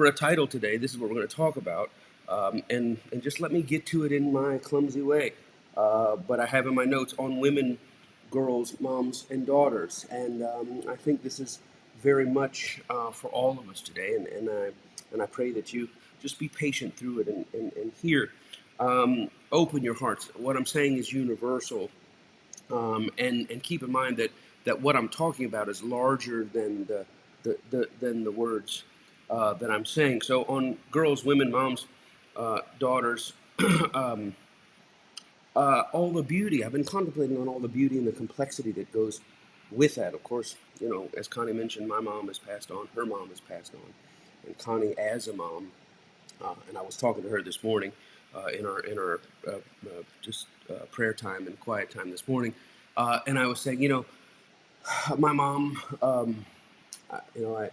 For a title today, this is what we're going to talk about, and just let me get to it in my clumsy way. But I have in my notes on women, girls, moms, and daughters, and I think this is very much for all of us today. And I pray that you just be patient through it and hear. Open your hearts. What I'm saying is universal, and keep in mind that what I'm talking about is larger than than the words that I'm saying. So on girls, women, moms, daughters, um, all the beauty. I've been contemplating on all the beauty and the complexity that goes with that. Of course, as Connie mentioned, my mom has passed on. Her mom has passed on, and Connie, as a mom, and I was talking to her this morning in our just prayer time and quiet time this morning, and I was saying, my mom, you know,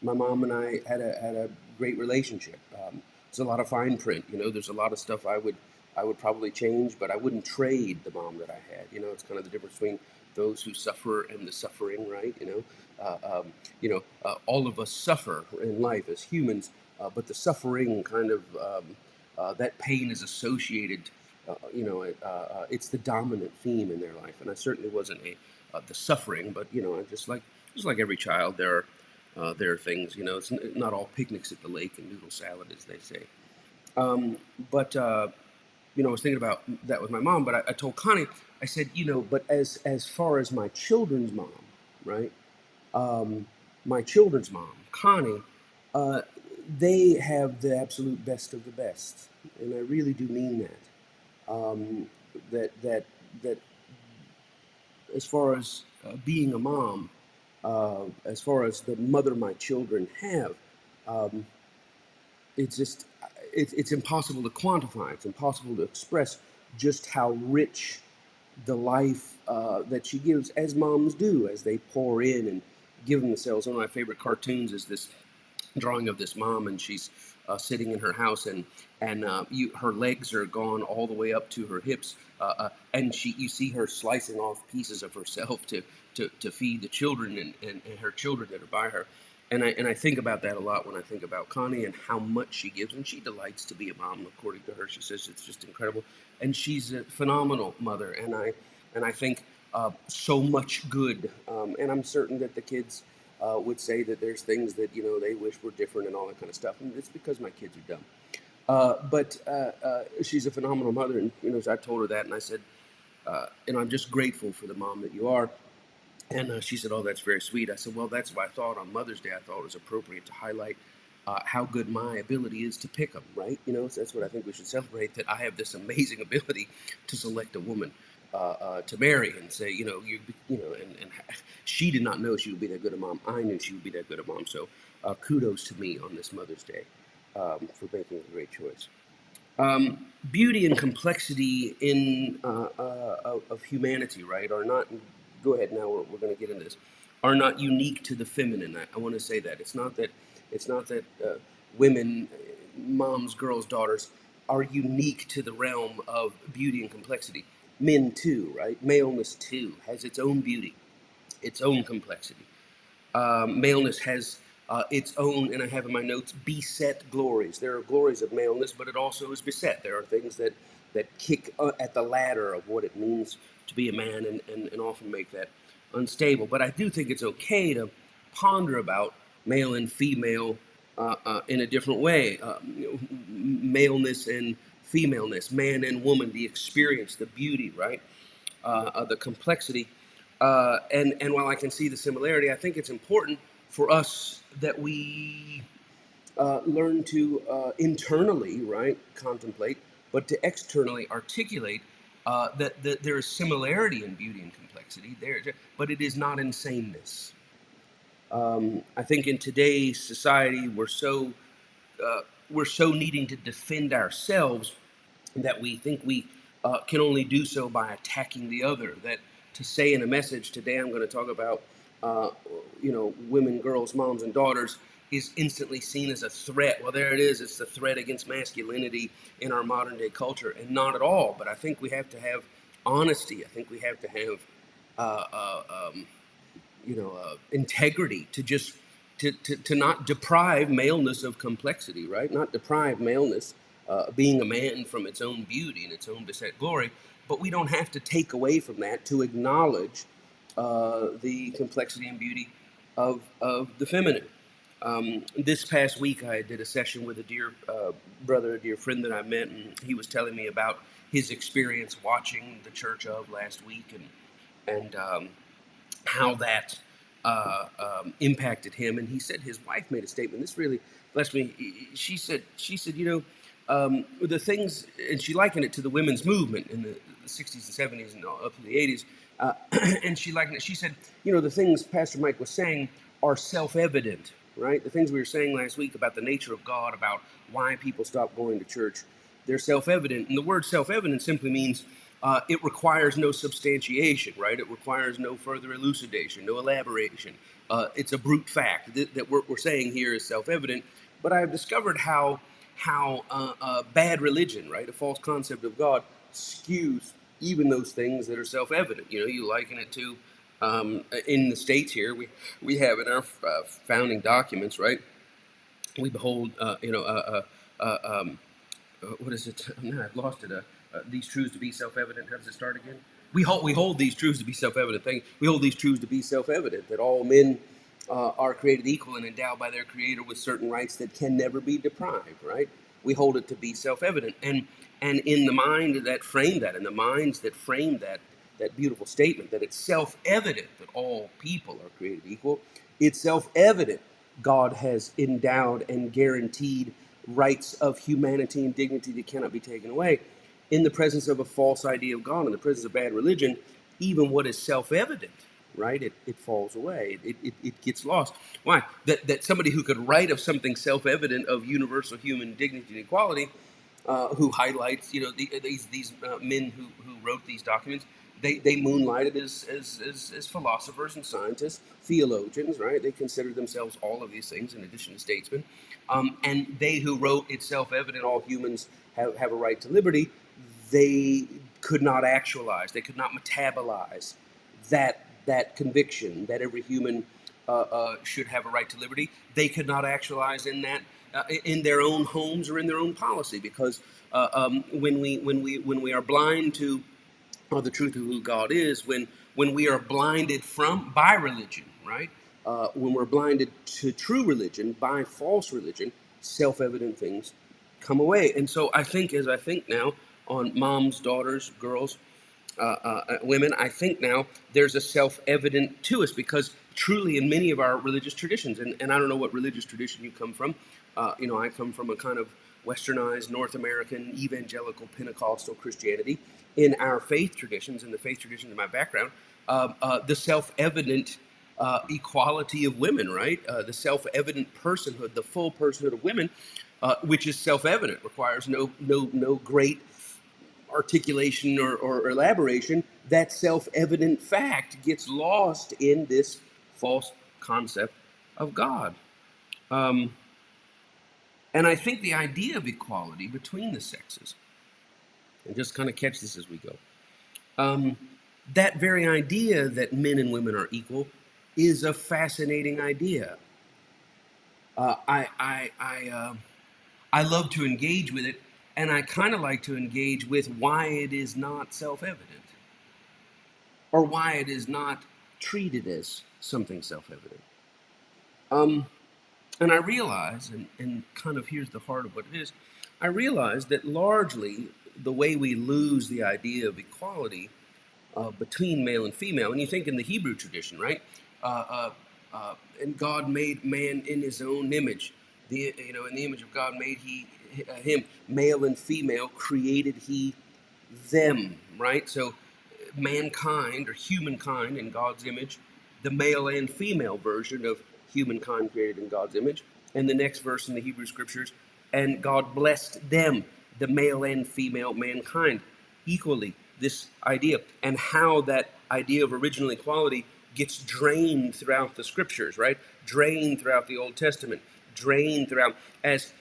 my mom and I had a great relationship. There's a lot of fine print. There's a lot of stuff I would probably change, but I wouldn't trade the mom that I had. It's kind of the difference between those who suffer and the suffering, right? All of us suffer in life as humans, but the suffering kind of that pain is associated. It's the dominant theme in their life, and I certainly wasn't the suffering, but I just like every child, there are things. It's not all picnics at the lake and noodle salad, as they say. But I was thinking about that with my mom. But I told Connie, I said, but as far as my children's mom, right? My children's mom, Connie, uh, they have the absolute best of the best, and I really do mean that. That as far as being a mom, as far as the mother my children have, um, it's just it's impossible to quantify. It's impossible to express just how rich the life that she gives, as moms do, as they pour in and give themselves. One of my favorite cartoons is this drawing of this mom, and she's sitting in her house, and her legs are gone all the way up to her hips, and you see her slicing off pieces of herself to feed the children and her children that are by her. And I think about that a lot when I think about Connie and how much she gives, and she delights to be a mom. According to her, she says it's just incredible, and she's a phenomenal mother. And I think so much good, and I'm certain that the kids would say that there's things that they wish were different and all that kind of stuff, and it's because my kids are dumb. But she's a phenomenal mother, and so I told her that, and I said, I'm just grateful for the mom that you are. And she said, "Oh, that's very sweet." I said, "Well, that's why I thought on Mother's Day, I thought it was appropriate to highlight how good my ability is to pick them, right? So that's what I think we should celebrate, that I have this amazing ability to select a woman to marry and say, and she did not know she would be that good a mom. I knew she would be that good a mom. So kudos to me on this Mother's Day for making a great choice. Beauty and complexity of humanity, right, are not. Go ahead. Now we're going to get into this. Are not unique to the feminine. I want to say that it's not that women, moms, girls, daughters, are unique to the realm of beauty and complexity. Men too, right? Maleness too has its own beauty, its own complexity. Maleness has its own, and I have in my notes, beset glories. There are glories of maleness, but it also is beset. There are things that kick at the ladder of what it means to be a man, and often make that unstable. But I do think it's okay to ponder about male and female in a different way. Maleness and femaleness, man and woman, the experience, the beauty, right? The complexity. And while I can see the similarity, I think it's important for us that we learn to internally, right, contemplate, but to externally articulate that there is similarity in beauty and complexity there, but it is not in sameness. I think in today's society we're so needing to defend ourselves that we think we can only do so by attacking the other. That to say in a message today, I'm going to talk about, women, girls, moms, and daughters, is instantly seen as a threat. Well, there it is. It's the threat against masculinity in our modern day culture, and not at all. But I think we have to have honesty. I think we have to have, uh, uh, um, integrity to to not deprive maleness of complexity, right? Not deprive maleness, being a man, from its own beauty and its own beset glory. But we don't have to take away from that to acknowledge the complexity and beauty of the feminine. This past week, I did a session with a dear brother, a dear friend that I met, and he was telling me about his experience watching the church of last week, and how that impacted him. And he said his wife made a statement. This really blessed me. She said, the things, and she likened it to the women's movement in the 60s and 70s and up to the 80s. And she likened it. She said, the things Pastor Mike was saying are self-evident, right? The things we were saying last week about the nature of God, about why people stop going to church, they're self-evident. And the word self-evident simply means it requires no substantiation, right? It requires no further elucidation, no elaboration. It's a brute fact that we're saying here is self-evident. But I've discovered how bad religion, right, a false concept of God, skews even those things that are self-evident. You liken it to in the states here. We have in our founding documents, right? We behold, what is it? No, I've lost it. These truths to be self-evident. How does it start again? We hold these truths to be self-evident. We hold these truths to be self-evident, that all men are created equal and endowed by their Creator with certain rights that can never be deprived. Right? We hold it to be self-evident, and in the mind that framed that, in the minds that framed that beautiful statement, that it's self-evident that all people are created equal. It's self-evident God has endowed and guaranteed rights of humanity and dignity that cannot be taken away. In the presence of a false idea of God, in the presence of bad religion, even what is self-evident, right, it falls away. It gets lost. Why? That somebody who could write of something self-evident of universal human dignity and equality, who highlights, these men who wrote these documents, they moonlighted as philosophers and scientists, theologians, right? They considered themselves all of these things in addition to statesmen. And they who wrote it's self-evident all humans have a right to liberty, they could not actualize, they could not metabolize that conviction that every human should have a right to liberty. They could not actualize in that in their own homes or in their own policy, because when we are blind to the truth of who God is, when we are blinded by religion, right? When we're blinded to true religion by false religion, self-evident things come away. And so as I think now on moms, daughters, girls, women, I think now there's a self-evident to us, because truly in many of our religious traditions, and I don't know what religious tradition you come from. I come from a kind of westernized North American evangelical Pentecostal Christianity. In our faith traditions, in the faith traditions of my background, the self-evident equality of women, right? The self-evident personhood, the full personhood of women, which is self-evident, requires no great articulation or elaboration. That self-evident fact gets lost in this false concept of God. And I think the idea of equality between the sexes, and just kind of catch this as we go, that very idea that men and women are equal is a fascinating idea. I love to engage with it, and I kind of like to engage with why it is not self-evident, or why it is not treated as something self-evident. And I realize, and kind of here's the heart of what it is, I realize that largely the way we lose the idea of equality between male and female, and you think in the Hebrew tradition, right? And God made man in his own image. In the image of God made he him, male and female created he them, right? So mankind, or humankind in God's image, the male and female version of humankind created in God's image. And the next verse in the Hebrew scriptures, and God blessed them, the male and female mankind, equally. This idea, and how that idea of original equality gets drained throughout the scriptures, right? Drained throughout the Old Testament, drained throughout as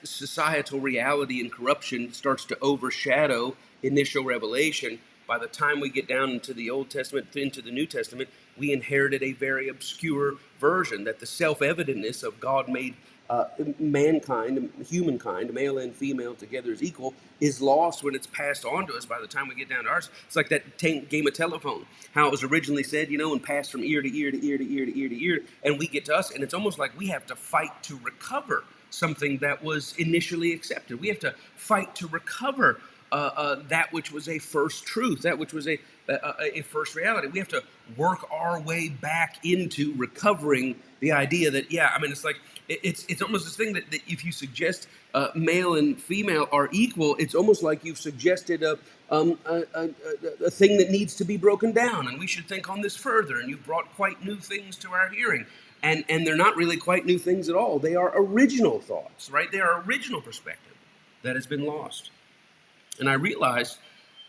societal reality and corruption starts to overshadow initial revelation. By the time we get down into the Old Testament, into the New Testament, we inherited a very obscure version that the self-evidentness of God made mankind, humankind, male and female together is equal, is lost when it's passed on to us by the time we get down to ours. It's like that game of telephone, how it was originally said, and passed from ear to ear to ear to ear to ear to ear, and we get to us, and it's almost like we have to fight to recover something that was initially accepted. We have to fight to recover that which was a first truth, that which was a first reality. We have to work our way back into recovering the idea that, it's like it's almost this thing that if you suggest male and female are equal, it's almost like you've suggested a thing that needs to be broken down, and we should think on this further. And you've brought quite new things to our hearing. And they're not really quite new things at all. They are original thoughts, right? They are original perspective that has been lost. And I realized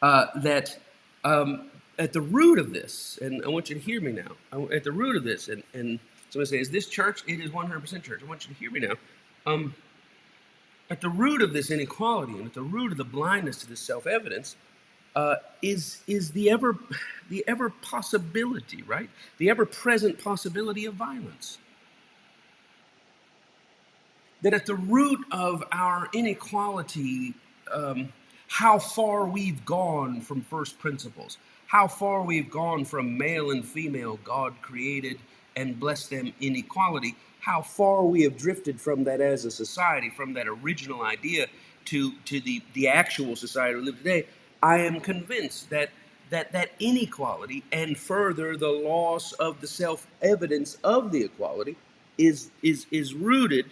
that at the root of this, and I want you to hear me now, at the root of this, and somebody say, is this church? It is 100% church. I want you to hear me now. At the root of this inequality and at the root of the blindness to this self-evidence is the ever possibility, right? The ever-present possibility of violence. That at the root of our inequality, how far we've gone from first principles, how far we've gone from male and female, God created and blessed them in equality, how far we have drifted from that as a society, from that original idea to the actual society we live today. I am convinced that inequality and further the loss of the self-evidence of the equality is rooted,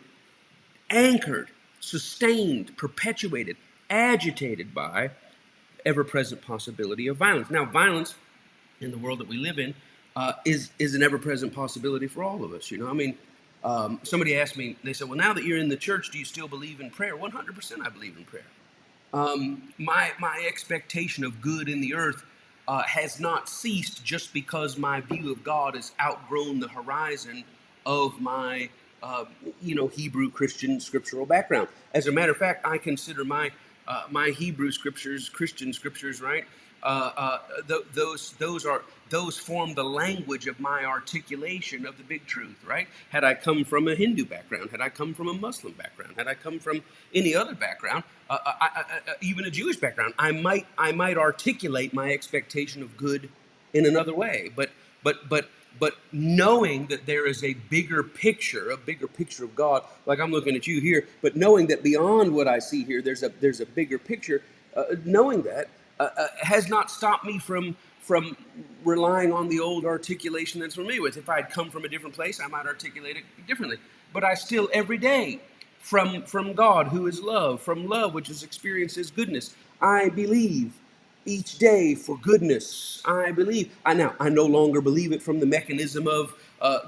anchored, sustained, perpetuated, agitated by ever-present possibility of violence. Now, violence in the world that we live in is an ever-present possibility for all of us. Somebody asked me, they said, well, now that you're in the church, do you still believe in prayer? 100% I believe in prayer. My expectation of good in the earth has not ceased just because my view of God has outgrown the horizon of my Hebrew Christian scriptural background. As a matter of fact, I consider my Hebrew scriptures, Christian scriptures, right? Those form the language of my articulation of the big truth, right? Had I come from a Hindu background, had I come from a Muslim background, had I come from any other background, even a Jewish background, I might articulate my expectation of good in another way. But knowing that there is a bigger picture of God, like I'm looking at you here, but knowing that beyond what I see here, there's a bigger picture, knowing that has not stopped me from relying on the old articulation that's familiar with. If I had come from a different place, I might articulate it differently. But I still, every day, from God, who is love, from love, which is experienced as goodness, I believe each day for goodness. I no longer believe it from the mechanism of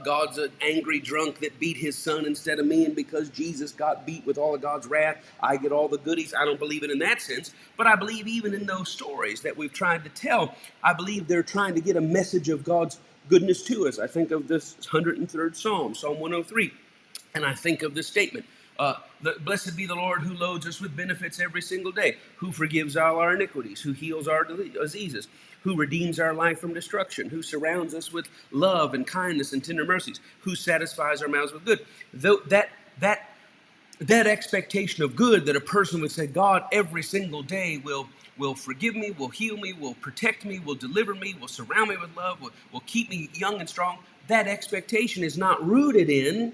God's an angry drunk that beat his son instead of me, and because Jesus got beat with all of God's wrath, I get all the goodies. I don't believe it in that sense, but I believe even in those stories that we've tried to tell, I believe they're trying to get a message of God's goodness to us. I think of this 103rd Psalm, Psalm 103, and I think of this statement, blessed be the Lord who loads us with benefits every single day, who forgives all our iniquities, who heals our diseases, who redeems our life from destruction, who surrounds us with love and kindness and tender mercies, who satisfies our mouths with good. That expectation of good, that a person would say, God every single day will forgive me, will heal me, will protect me, will deliver me, will surround me with love, will keep me young and strong. That expectation is not rooted in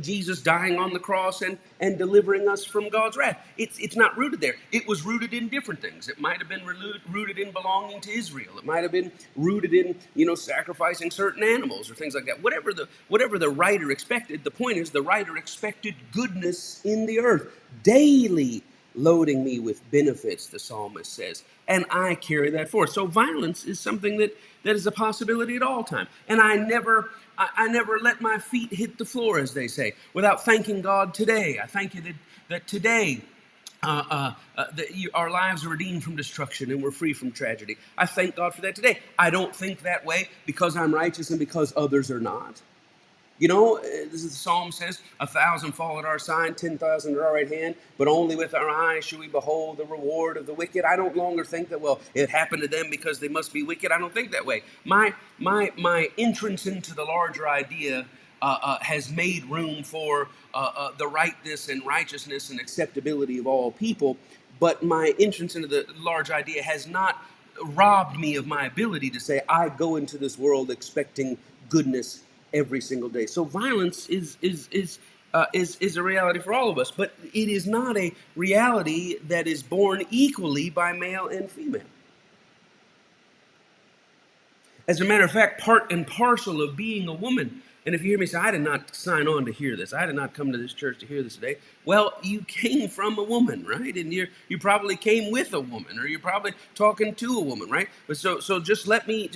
Jesus dying on the cross and delivering us from God's wrath. It's not rooted there. It was rooted in different things. It might have been rooted in belonging to Israel. It might have been rooted in sacrificing certain animals or things like that. Whatever the writer expected, the point is the writer expected goodness in the earth, daily loading me with benefits, the psalmist says, and I carry that forth. So violence is something that is a possibility at all time, and I never let my feet hit the floor, as they say, without thanking God today. I thank you that today our lives are redeemed from destruction and we're free from tragedy. I thank God for that today. I don't think that way because I'm righteous and because others are not. This is the psalm says, 1,000 fall at our side, 10,000 at our right hand, but only with our eyes shall we behold the reward of the wicked. I don't longer think that, well, it happened to them because they must be wicked. I don't think that way. My entrance into the larger idea has made room for the rightness and righteousness and acceptability of all people, but my entrance into the large idea has not robbed me of my ability to say I go into this world expecting goodness every single day. So violence is a reality for all of us, but it is not a reality that is borne equally by male and female. As a matter of fact, part and parcel of being a woman. And if you hear me say, I did not sign on to hear this, I did not come to this church to hear this today. Well, you came from a woman, right? And you probably came with a woman, or you're probably talking to a woman, right? But so just let me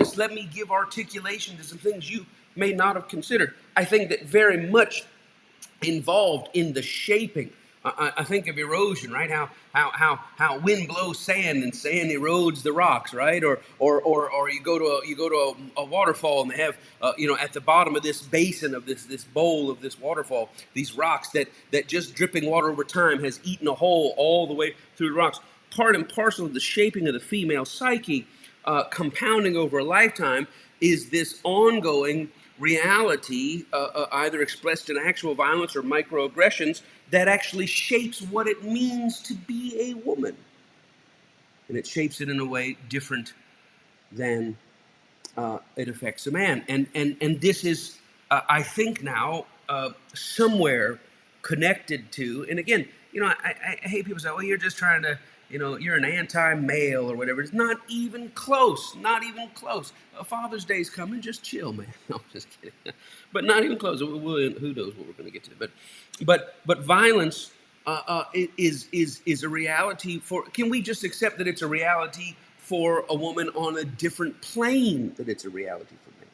give articulation to some things you may not have considered. I think that very much involved in the shaping. I think of erosion, right? How wind blows sand and sand erodes the rocks, right? Or you go to a waterfall and they have at the bottom of this basin of this bowl of this waterfall, these rocks that just dripping water over time has eaten a hole all the way through the rocks. Part and parcel of the shaping of the female psyche, compounding over a lifetime, is this ongoing reality, either expressed in actual violence or microaggressions, that actually shapes what it means to be a woman. And it shapes it in a way different than it affects a man. And this is, I think now, somewhere connected to, and again, I hate people say, well, you're just trying to, you're an anti-male or whatever. It's not even close, not even close. Father's Day's coming, just chill, man. No, I'm just kidding. But not even close. Who knows what we're going to get to. But violence is a reality for, can we just accept that it's a reality for a woman on a different plane that it's a reality for me?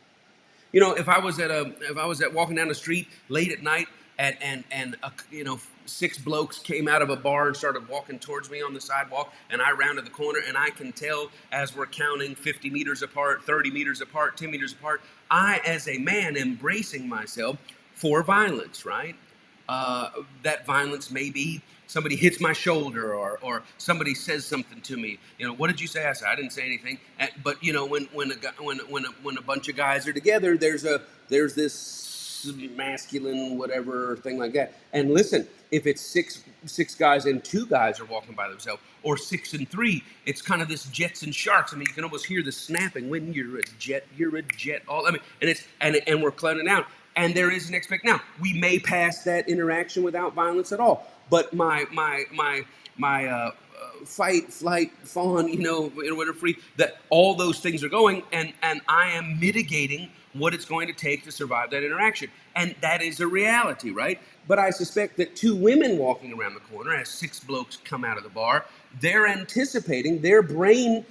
If I was at walking down the street late at night and 6 blokes came out of a bar and started walking towards me on the sidewalk, and I rounded the corner, and I can tell as we're counting 50 meters apart, 30 meters apart, 10 meters apart, I as a man am bracing myself for violence, right? That violence may be somebody hits my shoulder, or somebody says something to me. What did you say? I said, I didn't say anything. But when a bunch of guys are together, there's this masculine whatever thing like that. And listen, if it's six guys and 2 guys are walking by themselves, or 6 and 3, it's kind of this jets and sharks. I mean, you can almost hear the snapping. When you're a jet. And we're clowning out. And there is an expect. Now, we may pass that interaction without violence at all. But my fight, flight, fawn, whatever, free, that all those things are going, and I am mitigating what it's going to take to survive that interaction. And that is a reality, right? But I suspect that 2 women walking around the corner as 6 blokes come out of the bar, they're anticipating, their brain,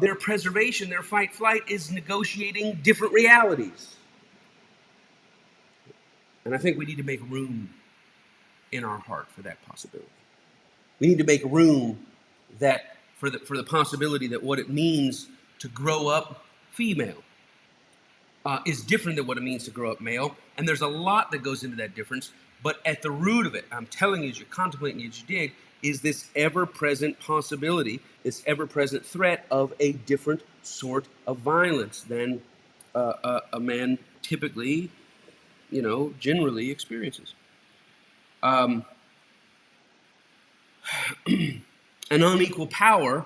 their preservation, their fight, flight is negotiating different realities. And I think we need to make room in our heart for that possibility. We need to make room that for the possibility that what it means to grow up female is different than what it means to grow up male. And there's a lot that goes into that difference. But at the root of it, I'm telling you, as you're contemplating, as you dig, is this ever-present possibility, this ever-present threat of a different sort of violence than a man typically, generally experiences. An unequal power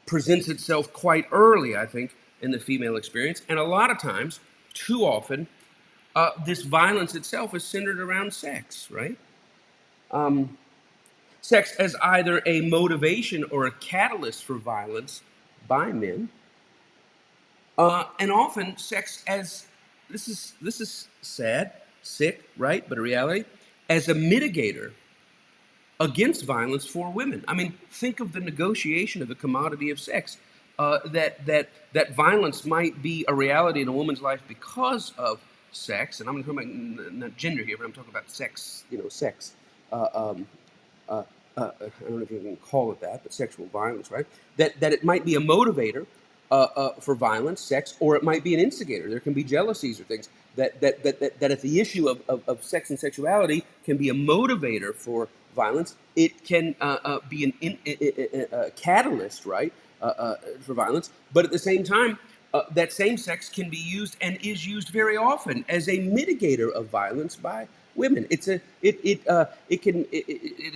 presents itself quite early, I think, in the female experience. And a lot of times, too often, this violence itself is centered around sex, right? Sex as either a motivation or a catalyst for violence by men. And often sex as, this is sad, sick, right? But a reality, as a mitigator against violence for women. I mean, think of the negotiation of the commodity of sex. That violence might be a reality in a woman's life because of sex, and I'm talking about not gender here, but I'm talking about sex. Sex. I don't know if you can call it that, but sexual violence, right? That it might be a motivator for violence, sex, or it might be an instigator. There can be jealousies or things that if the issue of sex and sexuality can be a motivator for violence, it can be a catalyst, right, for violence. But at the same time, that same sex can be used and is used very often as a mitigator of violence by women. It is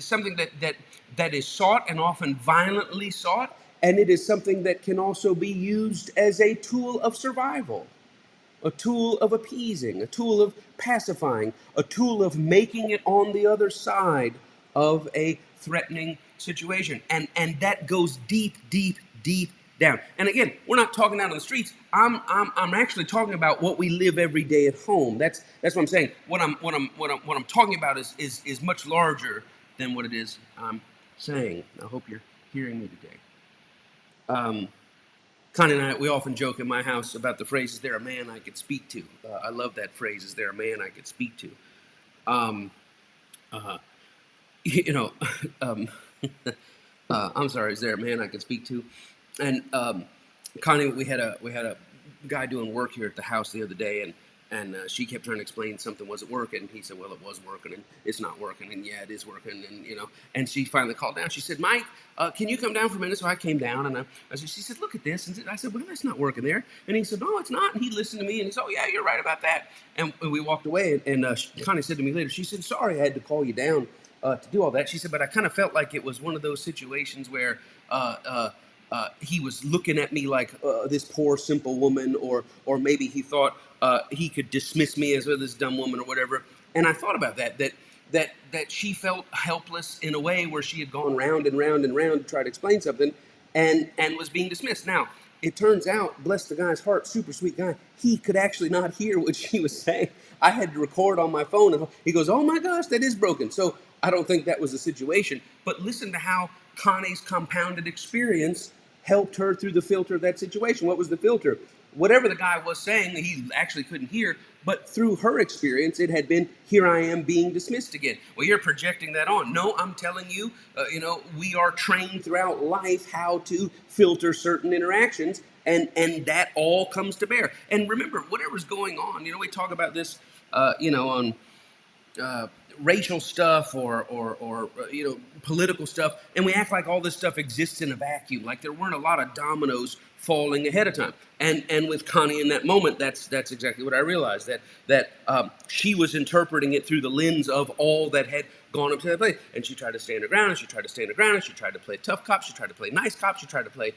something that is sought and often violently sought, and it is something that can also be used as a tool of survival, a tool of appeasing, a tool of pacifying, a tool of making it on the other side of a threatening situation. And that goes deep, deep, deep down. And again, we're not talking out on the streets. I'm actually talking about what we live every day at home. That's what I'm saying. What I'm talking about is much larger than what it is I'm saying. I hope you're hearing me today. Connie and I, we often joke in my house about the phrase, is there a man I could speak to? I love that phrase, is there a man I could speak to? Um, uh, you know, um, I'm sorry, is there a man I could speak to? And Connie, we had a guy doing work here at the house the other day, and she kept trying to explain something wasn't working. He said, "Well, it was working, and it's not working, and yeah, it is working." And and she finally called down. She said, "Mike, can you come down for a minute?" So I came down, and she said, "Look at this," and I said, "Well, that's not working there." And he said, "No, it's not." And he listened to me, and he said, "Oh yeah, you're right about that." And we walked away, and Connie said to me later, she said, "Sorry, I had to call you down to do all that." She said, "But I kind of felt like it was one of those situations where." He was looking at me like this poor simple woman, or maybe he thought he could dismiss me as this dumb woman or whatever. And I thought about that she felt helpless in a way where she had gone round and round and round to try to explain something, and was being dismissed. Now it turns out, bless the guy's heart, super sweet guy, he could actually not hear what she was saying. I had to record on my phone, and he goes, "Oh my gosh, that is broken." So I don't think that was the situation. But listen to how Connie's compounded experience helped her through the filter of that situation. What was the filter? Whatever the guy was saying, he actually couldn't hear, but through her experience, it had been, here I am being dismissed again. Well, you're projecting that on. No, I'm telling you, we are trained throughout life how to filter certain interactions, and that all comes to bear. And remember, whatever's going on, we talk about this, on uh, racial stuff or political stuff, and we act like all this stuff exists in a vacuum, like there weren't a lot of dominoes falling ahead of time. And with Connie in that moment, that's exactly what I realized, that she was interpreting it through the lens of all that had gone up to that place, and she tried to stand her ground, and she tried to stand her ground, and she tried to play tough cop, she tried to play nice cop, she tried to play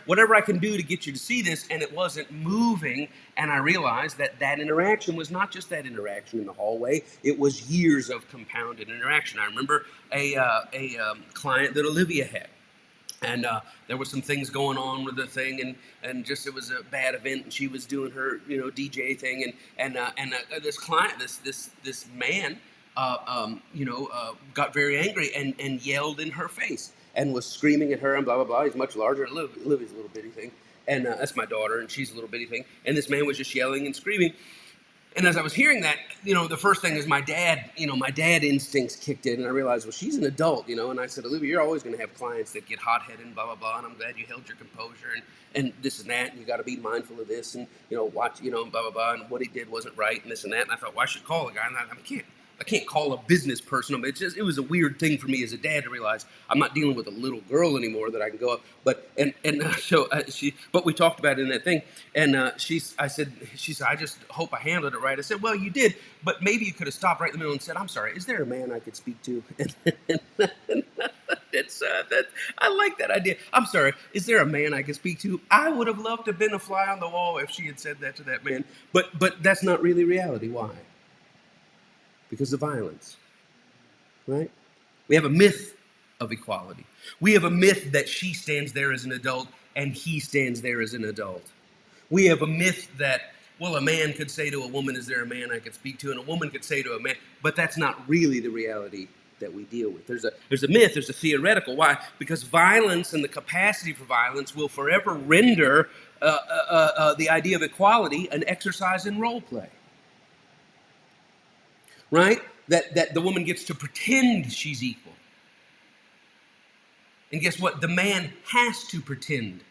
whatever I can do to get you to see this, and it wasn't moving. And I realized that interaction was not just that interaction in the hallway; it was years of compounded interaction. I remember a client that Olivia had, and there were some things going on with the thing, and just it was a bad event, and she was doing her DJ thing, and this client, this man, got very angry and yelled in her face and was screaming at her and blah blah blah. He's much larger. Livy's a little bitty thing, and that's my daughter, and she's a little bitty thing, and this man was just yelling and screaming. And as I was hearing that, the first thing is my dad instincts kicked in, and I realized, well, she's an adult, and I said, Olivia, you're always going to have clients that get hot-headed and blah, blah, blah, and I'm glad you held your composure and this and that, and you got to be mindful of this, and, watch, and blah, blah, blah, and what he did wasn't right, and this and that, and I thought, well, I should call the guy, and I can't call a business person. It was a weird thing for me as a dad to realize I'm not dealing with a little girl anymore that I can go up. But but we talked about it in that thing, and she said, I just hope I handled it right. I said, well, you did, but maybe you could have stopped right in the middle and said, I'm sorry, is there a man I could speak to? I like that idea. I'm sorry, is there a man I could speak to? I would have loved to have been a fly on the wall if she had said that to that man. But that's not really reality. Why? Because of violence, right? We have a myth of equality. We have a myth that she stands there as an adult and he stands there as an adult. We have a myth that, well, a man could say to a woman, is there a man I could speak to? And a woman could say to a man, but that's not really the reality that we deal with. There's a myth, there's a theoretical. Why? Because violence and the capacity for violence will forever render the idea of equality an exercise in role play. Right? That the woman gets to pretend she's equal. And guess what? The man has to pretend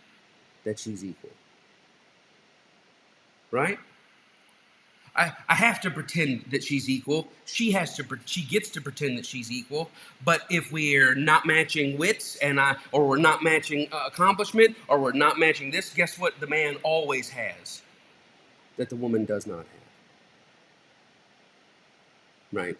that she's equal, right? I have to pretend that she's equal. She gets to pretend that she's equal. But if we're not matching wits or we're not matching accomplishment, or we're not matching this, guess what? The man always has that the woman does not have, right?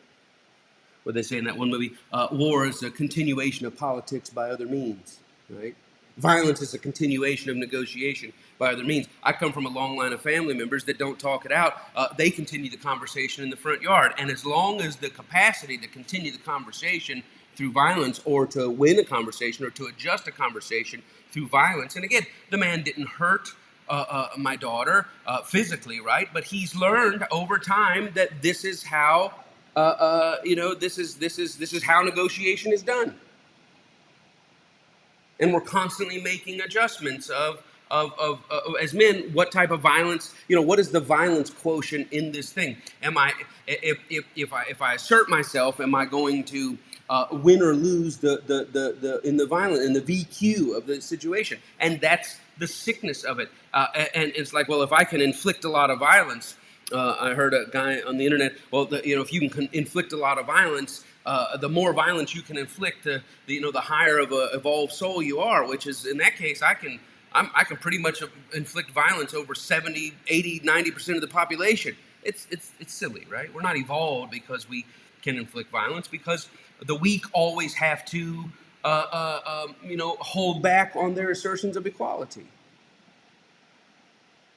What they say in that one movie, war is a continuation of politics by other means, right? Violence is a continuation of negotiation by other means. I come from a long line of family members that don't talk it out. They continue the conversation in the front yard. And as long as the capacity to continue the conversation through violence, or to win a conversation, or to adjust a conversation through violence, and again, the man didn't hurt my daughter physically, right? But he's learned over time that this is how this is how negotiation is done, and we're constantly making adjustments of as men, what type of violence, what is the violence quotient in this thing? Am I, if I assert myself, am I going to win or lose the in the violence, in the VQ of the situation? And that's the sickness of it. And it's like, well, if I can inflict a lot of violence, I heard a guy on the internet. Well, if you can inflict a lot of violence, the more violence you can inflict, the higher of a evolved soul you are. Which is, in that case, I can pretty much inflict violence over 70, 80, 90% of the population. It's silly, right? We're not evolved because we can inflict violence, because the weak always have to hold back on their assertions of equality,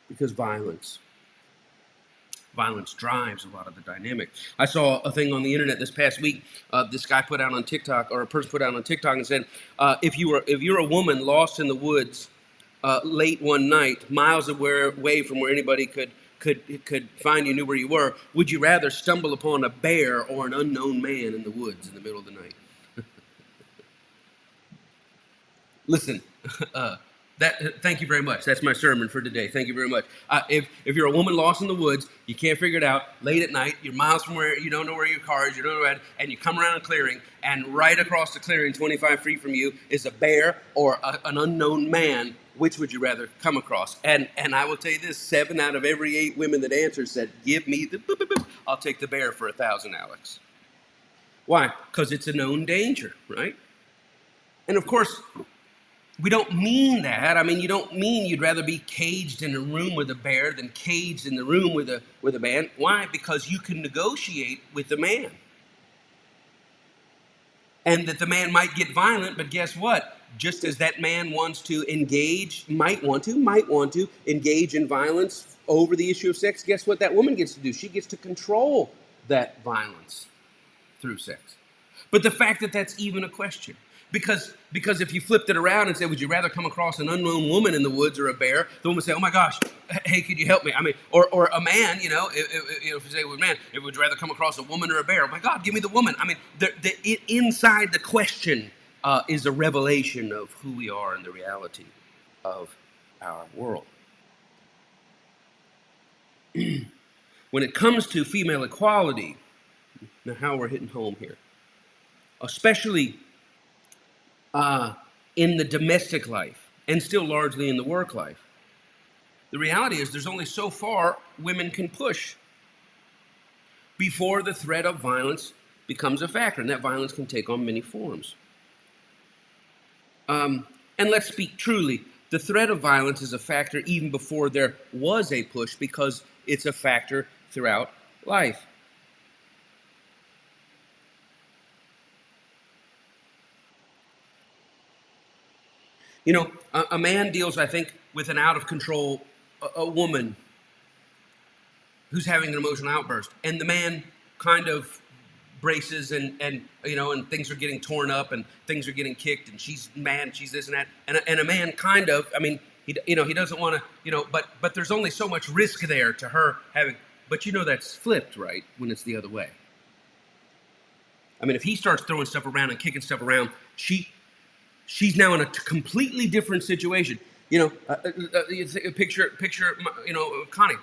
because violence drives a lot of the dynamic. I saw a thing on the internet this past week. This guy put out on TikTok, or a person put out on TikTok, and said, if you're a woman lost in the woods late one night, miles away from where anybody could find you, knew where you were, would you rather stumble upon a bear or an unknown man in the woods in the middle of the night? Listen, thank you very much. That's my sermon for today. Thank you very much. If you're a woman lost in the woods, you can't figure it out, late at night, you're miles from where, you don't know where your car is, you don't know where, and you come around a clearing, and right across the clearing, 25 feet from you, is a bear or an unknown man, which would you rather come across? And I will tell you this: 7 out of every 8 women that answered said, "Give me the boop, boop, boop. I'll take the bear for 1,000, Alex." Why? Because it's a known danger, right? And of course, we don't mean that. I mean, you don't mean you'd rather be caged in a room with a bear than caged in the room with a man. Why? Because you can negotiate with the man. And that the man might get violent, but guess what? Just as that man wants to might want to engage in violence over the issue of sex, guess what that woman gets to do? She gets to control that violence through sex. But the fact that that's even a question, because if you flipped it around and said, would you rather come across an unknown woman in the woods or a bear, the woman would say, oh my gosh, hey, could you help me? I mean, or a man, if you say, well, man, would you rather come across a woman or a bear? Oh my God, give me the woman. I mean, inside the question is a revelation of who we are and the reality of our world. When it comes to female equality, now how we're hitting home here, especially in the domestic life, and still largely in the work life, the reality is there's only so far women can push before the threat of violence becomes a factor, and that violence can take on many forms. And let's speak truly, the threat of violence is a factor even before there was a push, because it's a factor throughout life. A man deals, I think, with an out-of-control a woman who's having an emotional outburst, and the man kind of braces and things are getting torn up and things are getting kicked, and she's mad, she's this and that, and a man kind of, I mean, he doesn't want to, but there's only so much risk there to her having, but that's flipped, right, when it's the other way. I mean, if he starts throwing stuff around and kicking stuff around, she's now in a completely different situation. Picture, Connie.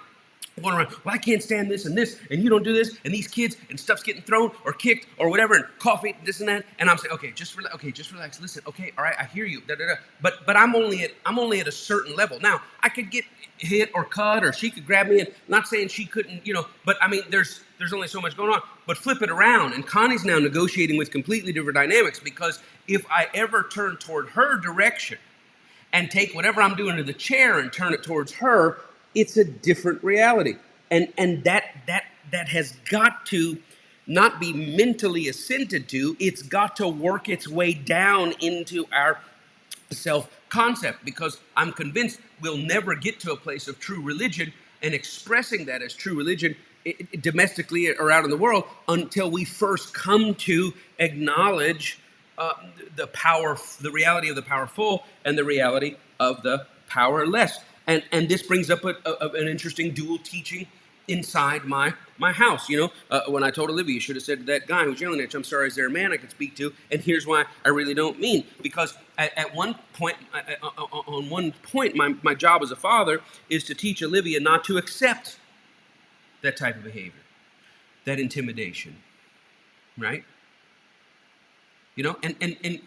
Going around, well, I can't stand this, and you don't do this, and these kids, and stuff's getting thrown or kicked or whatever, and coffee, this and that, and I'm saying, okay, just relax, listen, okay, all right, I hear you, da da da, but I'm only at a certain level. Now, I could get hit or cut, or she could grab me, and not saying she couldn't, but I mean, there's only so much going on. But flip it around, and Connie's now negotiating with completely different dynamics, because if I ever turn toward her direction and take whatever I'm doing to the chair and turn it towards her, it's a different reality. And that has got to not be mentally assented to. It's got to work its way down into our self-concept, because I'm convinced we'll never get to a place of true religion and expressing that as true religion domestically or out in the world until we first come to acknowledge the power, the reality of the powerful, and the reality of the powerless. And this brings up an interesting dual teaching inside my house. When I told Olivia, you should have said to that guy who's yelling at you, I'm sorry, is there a man I could speak to? And here's why I really don't mean. Because at one point, on one point, my job as a father is to teach Olivia not to accept that type of behavior, that intimidation, right? And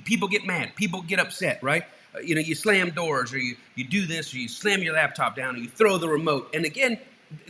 people get mad, people get upset, right? You slam doors, or you do this, or you slam your laptop down, or you throw the remote. And again,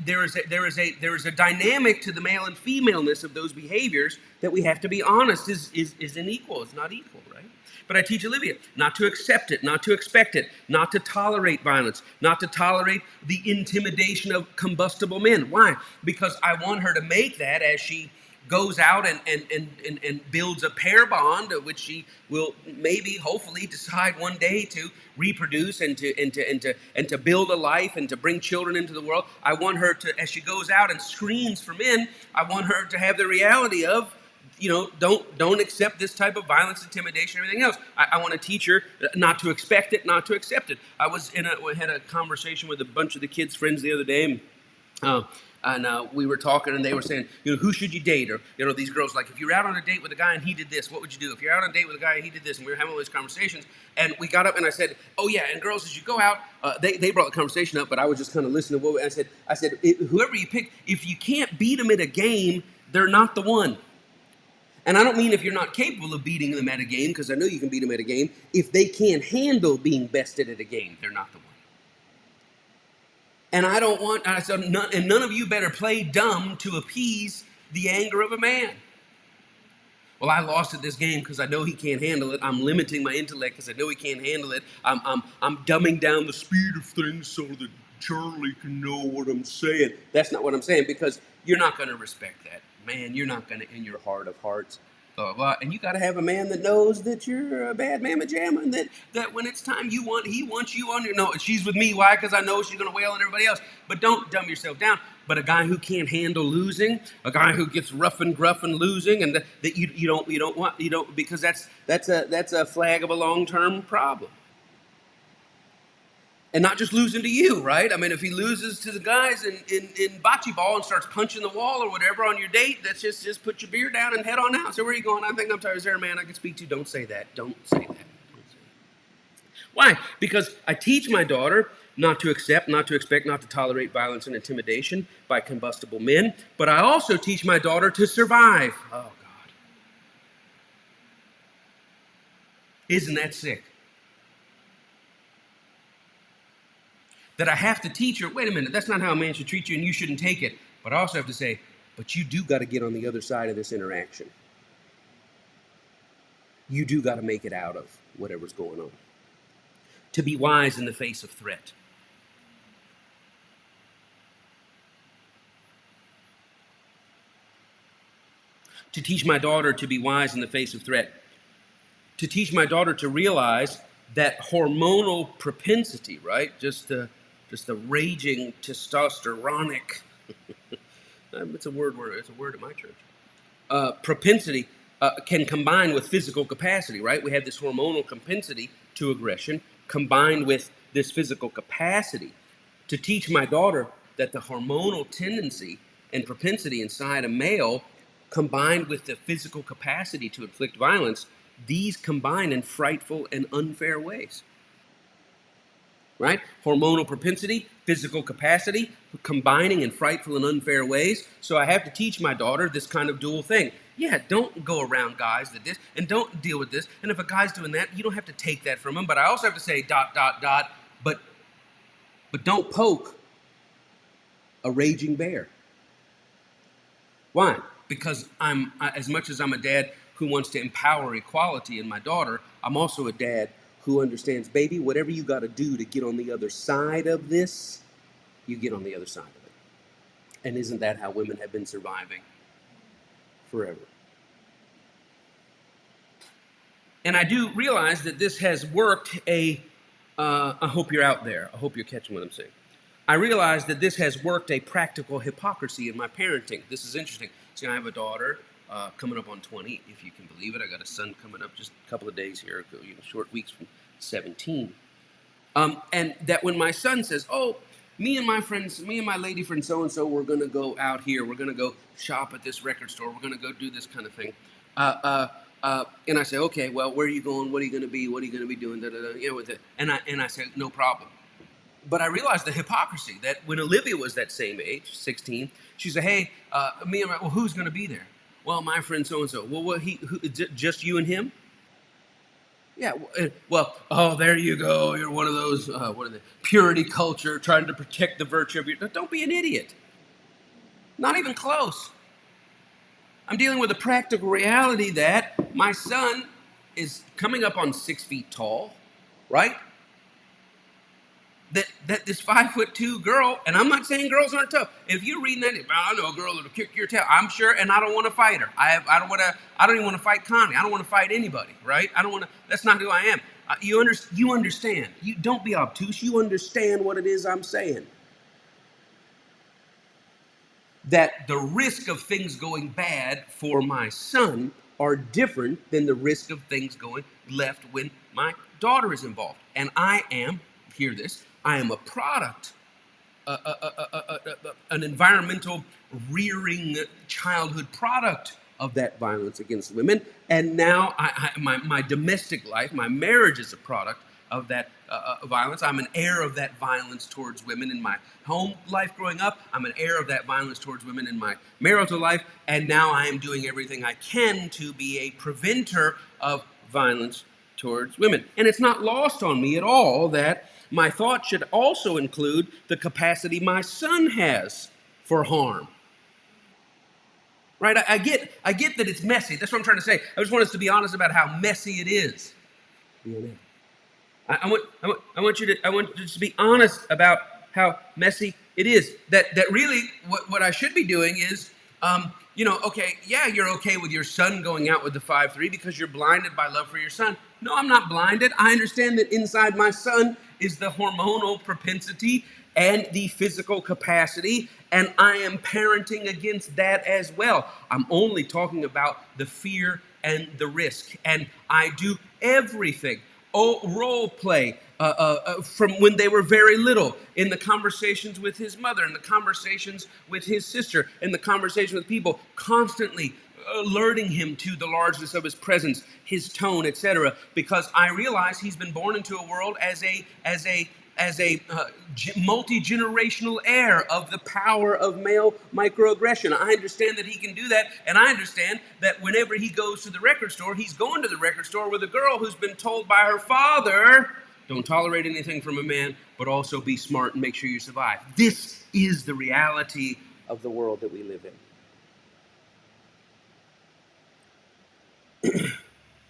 there is a dynamic to the male and femaleness of those behaviors that we have to be honest is unequal. It's not equal, right? But I teach Olivia not to accept it, not to expect it, not to tolerate violence, not to tolerate the intimidation of combustible men. Why? Because I want her to make that as she goes out and builds a pair bond, which she will maybe, hopefully, decide one day to reproduce and to build a life and to bring children into the world. I want her to, as she goes out and screams for men, I want her to have the reality of, don't accept this type of violence, intimidation, everything else. I want to teach her not to expect it, not to accept it. I had a conversation with a bunch of the kids' friends the other day, and we were talking, and they were saying, who should you date? Or, these girls, like, if you're out on a date with a guy and he did this, what would you do? If you're out on a date with a guy and he did this, and we were having all these conversations, and we got up, and I said, oh yeah, and girls, as you go out, they brought the conversation up, but I was just kind of listening to what I said, whoever you pick, if you can't beat them at a game, they're not the one. And I don't mean if you're not capable of beating them at a game, because I know you can beat them at a game. If they can't handle being bested at a game, they're not the one. And I said, none of you better play dumb to appease the anger of a man. Well, I lost at this game because I know he can't handle it. I'm limiting my intellect because I know he can't handle it. I'm dumbing down the speed of things so that Charlie can know what I'm saying. That's not what I'm saying, because you're not going to respect that. Man, you're not going to, in your heart of hearts. Blah, blah, blah. And you got to have a man that knows that you're a bad mamma jamma, and that when it's time he wants you on your, no, she's with me. Why? Because I know she's going to wail on everybody else. But don't dumb yourself down. But a guy who can't handle losing, a guy who gets rough and gruff and losing, and that you don't want, because that's a flag of a long-term problem. And not just losing to you, right? I mean, if he loses to the guys in bocce ball and starts punching the wall or whatever on your date, that's just put your beer down and head on out. So where are you going? I think I'm tired. Is there a man I can speak to? Don't say that. Don't say that. Why? Because I teach my daughter not to accept, not to expect, not to tolerate violence and intimidation by combustible men. But I also teach my daughter to survive. Oh, God. Isn't that sick? That I have to teach her, wait a minute, that's not how a man should treat you, and you shouldn't take it. But I also have to say, but you do got to get on the other side of this interaction. You do got to make it out of whatever's going on. To be wise in the face of threat. To teach my daughter to be wise in the face of threat. To teach my daughter to realize that hormonal propensity, right? Just the raging testosteronic, it's a word at my church. Propensity can combine with physical capacity, right? We have this hormonal propensity to aggression combined with this physical capacity. To teach my daughter that the hormonal tendency and propensity inside a male combined with the physical capacity to inflict violence, these combine in frightful and unfair ways. right? Hormonal propensity, physical capacity, combining in frightful and unfair ways. So I have to teach my daughter this kind of dual thing. Yeah, don't go around guys that this, and don't deal with this. And if a guy's doing that, you don't have to take that from him. But I also have to say dot dot dot. But don't poke a raging bear. Why? Because as much as I'm a dad who wants to empower equality in my daughter, I'm also a dad who understands, baby, whatever you got to do to get on the other side of this, you get on the other side of it. And isn't that how women have been surviving forever? And I do realize that this has worked I hope you're out there. I hope you're catching what I'm saying. I realize that this has worked a practical hypocrisy in my parenting. This is interesting. See, I have a daughter coming up on 20, if you can believe it. I got a son coming up just a couple of days here, short weeks from 17. And that when my son says, oh, me and my lady friend so-and-so, we're going to go out here. We're going to go shop at this record store. We're going to go do this kind of thing. And I say, okay, well, where are you going? What are you going to be? What are you going to be doing? Da, da, da, with it. And I said, no problem. But I realized the hypocrisy that when Olivia was that same age, 16, she said, hey, well, who's going to be there? Well, my friend so-and-so. Well, just you and him? Yeah, well, oh, there you go. You're one of those, what are they, purity culture, trying to protect the virtue of your... Don't be an idiot. Not even close. I'm dealing with a practical reality that my son is coming up on 6 feet tall, right? That this 5'2" girl, and I'm not saying girls aren't tough. If you're reading that, I know a girl that'll kick your tail. I'm sure, and I don't want to fight her. I don't even want to fight Connie. I don't want to fight anybody, right? I don't want to. That's not who I am. You understand. You don't be obtuse. You understand what it is I'm saying. That the risk of things going bad for my son are different than the risk of things going left when my daughter is involved. And I am, hear this, I am a product, an environmental rearing childhood product of that violence against women. And now my domestic life, my marriage is a product of that violence. I'm an heir of that violence towards women in my home life growing up. I'm an heir of that violence towards women in my marital life. And now I am doing everything I can to be a preventer of violence towards women. And it's not lost on me at all that my thought should also include the capacity my son has for harm. Right? I get that it's messy. That's what I'm trying to say. I just want us to be honest about how messy it is. I want you to be honest about how messy it is. That really what I should be doing is, okay, yeah, you're okay with your son going out with the 5'3" because you're blinded by love for your son. No, I'm not blinded. I understand that inside my son is the hormonal propensity and the physical capacity, and I am parenting against that as well. I'm only talking about the fear and the risk, and I do everything. Role play from when they were very little, in the conversations with his mother, in the conversations with his sister, in the conversation with people, constantly alerting him to the largeness of his presence, his tone, etc. Because I realize he's been born into a world as a multi-generational heir of the power of male microaggression. I understand that he can do that, and I understand that whenever he goes to the record store, he's going to the record store with a girl who's been told by her father, don't tolerate anything from a man, but also be smart and make sure you survive. This is the reality of the world that we live in.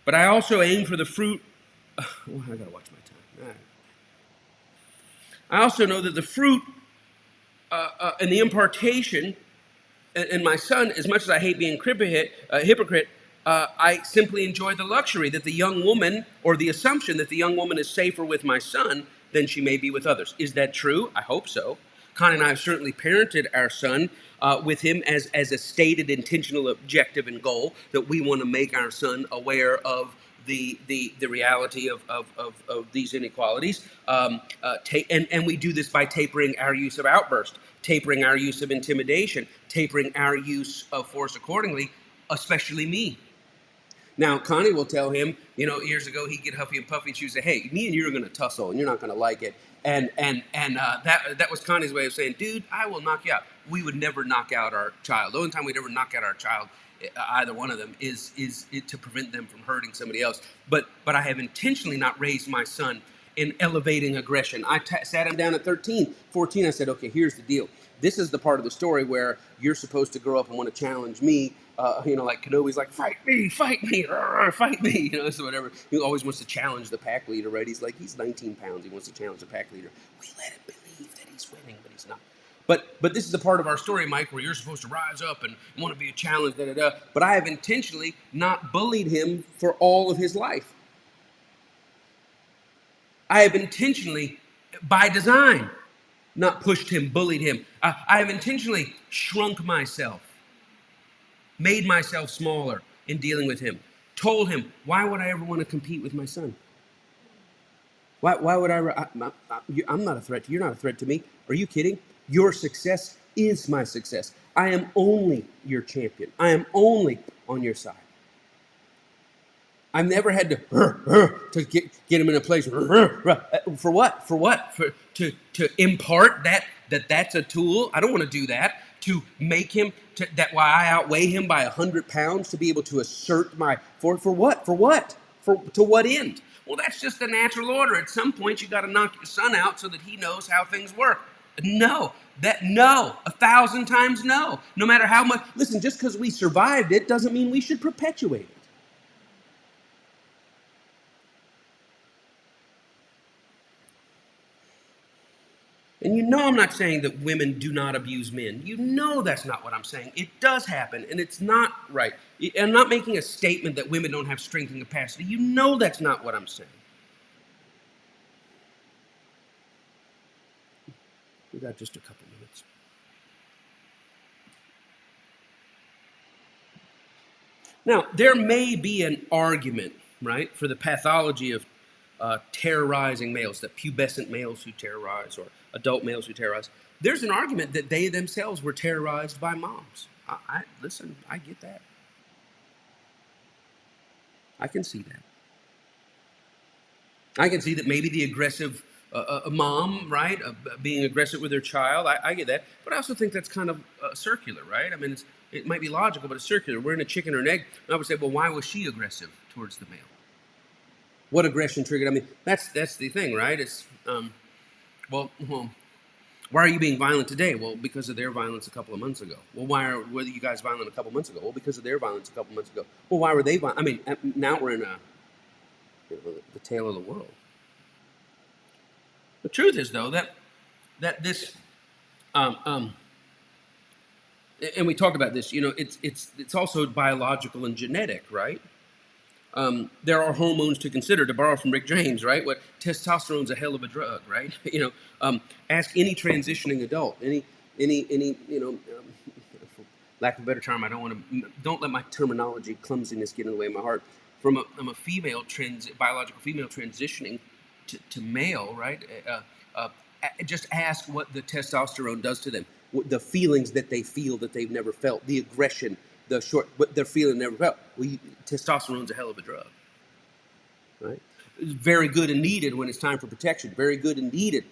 But I also aim for the fruit. I gotta watch my time. All right. I also know that the fruit and the impartation in my son, as much as I hate being a hypocrite, I simply enjoy the luxury that the young woman, or the assumption that the young woman is safer with my son than she may be with others. Is that true? I hope so. Connie and I have certainly parented our son with him as a stated intentional objective and goal, that we want to make our son aware of the reality of these inequalities. And we do this by tapering our use of outburst, tapering our use of intimidation, tapering our use of force accordingly, especially me. Now, Connie will tell him, years ago he'd get huffy and puffy, and she would say, "Hey, me and you are going to tussle, and you're not going to like it." And that was Connie's way of saying, "Dude, I will knock you out." We would never knock out our child. The only time we'd ever knock out our child, either one of them, is to prevent them from hurting somebody else. But I have intentionally not raised my son in elevating aggression. Sat him down at 13, 14. I said, "Okay, here's the deal. This is the part of the story where you're supposed to grow up and want to challenge me. Like Kenobi's like, fight me, fight me. So whatever. He always wants to challenge the pack leader, right? He's 19 pounds. He wants to challenge the pack leader. We let him believe that he's winning, but he's not. But this is the part of our story, Mike, where you're supposed to rise up and want to be a challenge, da da da. But I have intentionally not bullied him for all of his life. I have intentionally, by design, not pushed him, bullied him. I have intentionally shrunk myself, made myself smaller in dealing with him. Told him, why would I ever want to compete with my son? Why would I'm not a threat to you. You're not a threat to me. Are you kidding? Your success is my success. I am only your champion. I am only on your side. I've never had to get him in a place for what? For what? To impart that's a tool. I don't want to do that. To make him that why I outweigh him by 100 pounds to be able to assert my for what? For what? To what end? Well, that's just the natural order. At some point, you got to knock your son out so that he knows how things work. No, 1,000 times no. No matter how much. Listen, just because we survived it doesn't mean we should perpetuate it. And I'm not saying that women do not abuse men. That's not what I'm saying. It does happen, and it's not right. I'm not making a statement that women don't have strength and capacity. That's not what I'm saying. We got just a couple minutes. Now, there may be an argument, right, for the pathology of terrorizing males, the pubescent males who terrorize or adult males who terrorize. There's an argument that they themselves were terrorized by moms. Listen, I get that. I can see that. I can see that maybe the aggressive mom, right, being aggressive with her child. I get that, but I also think that's kind of circular, right? I mean, it might be logical, but it's circular. We're in a chicken or an egg. And I would say, well, why was she aggressive towards the male? What aggression triggered? I mean, that's the thing, right? It's well, why are you being violent today? Well, because of their violence a couple of months ago. Well, were you guys violent a couple of months ago? Well, because of their violence a couple of months ago. Well, why were they violent? I mean, now we're in the tail of the world. The truth is, though, that this, and we talk about this. It's also biological and genetic, right? There are hormones to consider. To borrow from Rick James, right? What testosterone's a hell of a drug, right? Ask any transitioning adult, any for lack of a better term, don't let my terminology clumsiness get in the way of my heart. From a female biological female transitioning to male, right? Just ask what the testosterone does to them, the feelings that they feel that they've never felt, the aggression, what they're feeling never felt. Well, testosterone's a hell of a drug, right? It's very good and needed when it's time for protection. Very good and needed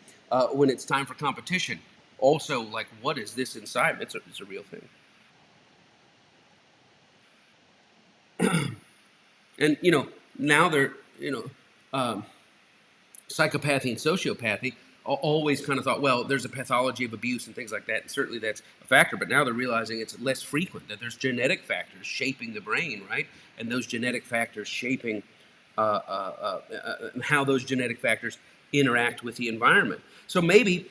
when it's time for competition. Also, like, what is this inside? It's a real thing. And now they're psychopathy and sociopathy always kind of thought, well, there's a pathology of abuse and things like that, and certainly that's a factor, but now they're realizing it's less frequent, that there's genetic factors shaping the brain, right? And those genetic factors shaping how those genetic factors interact with the environment. So maybe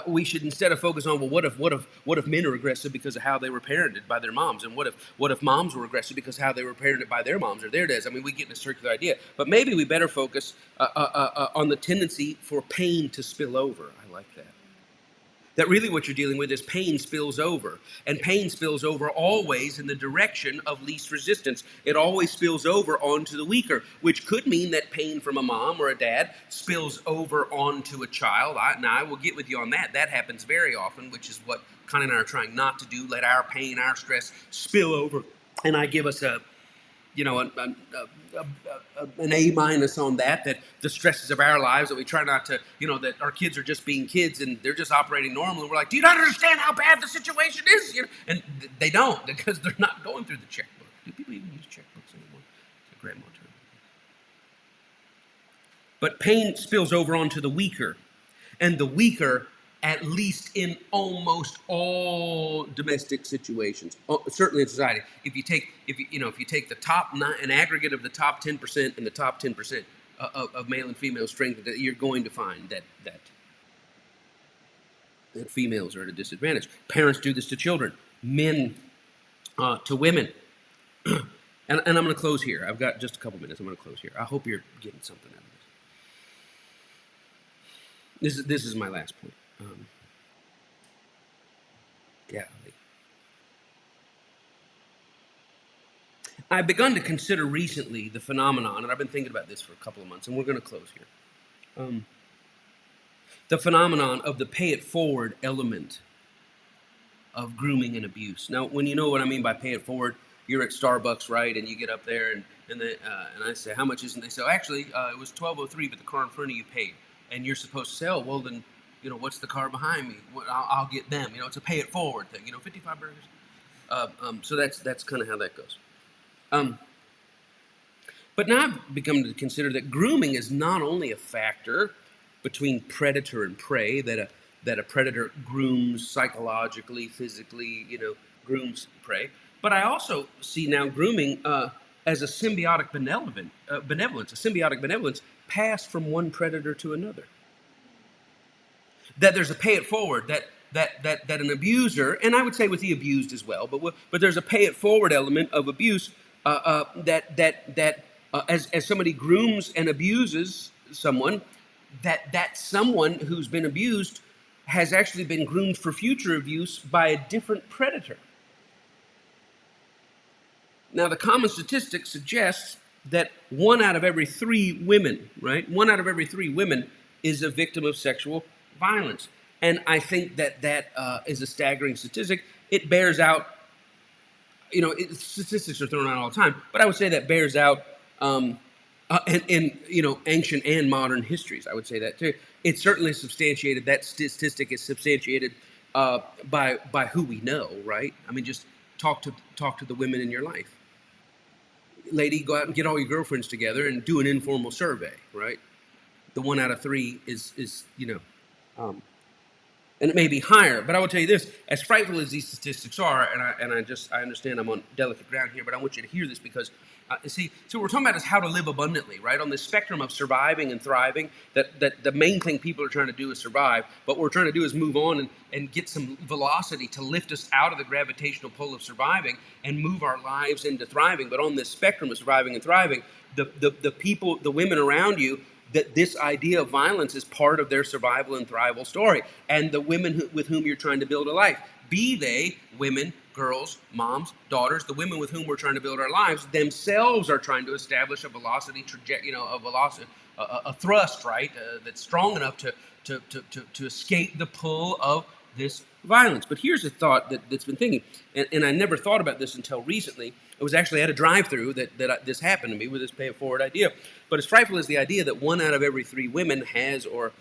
we should, instead of focus on, well, what if men are aggressive because of how they were parented by their moms, and what if moms were aggressive because of how they were parented by their moms or their dads? I mean, we get in a circular idea, but maybe we better focus on the tendency for pain to spill over. I like that. That really what you're dealing with is pain spills over. And pain spills over always in the direction of least resistance. It always spills over onto the weaker, which could mean that pain from a mom or a dad spills over onto a child. I will get with you on that. That happens very often, which is what Connie and I are trying not to do. Let our pain, our stress spill over. And I give us a an A minus on that. That the stresses of our lives, that we try not to, that our kids are just being kids and they're just operating normal. And we're like, do you not understand how bad the situation is? And they don't, because they're not going through the checkbook. Do people even use checkbooks anymore? It's a grandma term. But pain spills over onto the weaker, and the weaker, at least in almost all domestic situations, certainly in society. If you take the top nine, an aggregate of the top 10% and the top 10% of male and female strength, that you're going to find that females are at a disadvantage. Parents do this to children, men to women. And I'm going to close here. I've got just a couple minutes. I'm going to close here. I hope you're getting something out of this. This is my last point. Golly. I've begun to consider recently the phenomenon, and I've been thinking about this for a couple of months, and we're going to close here. The phenomenon of the pay it forward element of grooming and abuse. Now, when you know what I mean by pay it forward, you're at Starbucks, right? And you get up there, and I say, how much is it? And they say, actually, it was $12.03, but the car in front of you paid. And you're supposed to say, oh, well, then, what's the car behind me? I'll get them. It's a pay it forward thing. 55 burgers. So that's kind of how that goes. But now I've become to consider that grooming is not only a factor between predator and prey, that a predator grooms psychologically, physically, grooms prey. But I also see now grooming as a symbiotic benevolence passed from one predator to another. That there's a pay it forward, that an abuser, and I would say with the abused as well, but there's a pay it forward element of abuse as somebody grooms and abuses someone, that someone who's been abused has actually been groomed for future abuse by a different predator. Now, the common statistic suggests that 1 out of every 3 women, right? 1 out of every 3 women is a victim of sexual violence. And I think that is a staggering statistic. It bears out, statistics are thrown out all the time, but I would say that bears out in ancient and modern histories. I would say that too. It's certainly substantiated. That statistic is substantiated by who we know, right? I mean, just talk to the women in your life. Lady, go out and get all your girlfriends together and do an informal survey, right? The 1 out of 3 is and it may be higher, but I will tell you this: as frightful as these statistics are, and I understand I'm on delicate ground here, but I want you to hear this because see, so what we're talking about is how to live abundantly, right? On this spectrum of surviving and thriving, that the main thing people are trying to do is survive, but what we're trying to do is move on and get some velocity to lift us out of the gravitational pull of surviving and move our lives into thriving. But on this spectrum of surviving and thriving, the people, the women around you, that this idea of violence is part of their survival and thrival story. And the women with whom you're trying to build a life, be they women, girls, moms, daughters, the women with whom we're trying to build our lives themselves are trying to establish a velocity trajectory, a thrust, right, that's strong enough to escape the pull of this violence. But here's a thought that's been thinking, and I never thought about this until recently. It was actually at a drive-through that this happened to me with this pay-it-forward idea. But as frightful as the idea that 1 out of every 3 women has or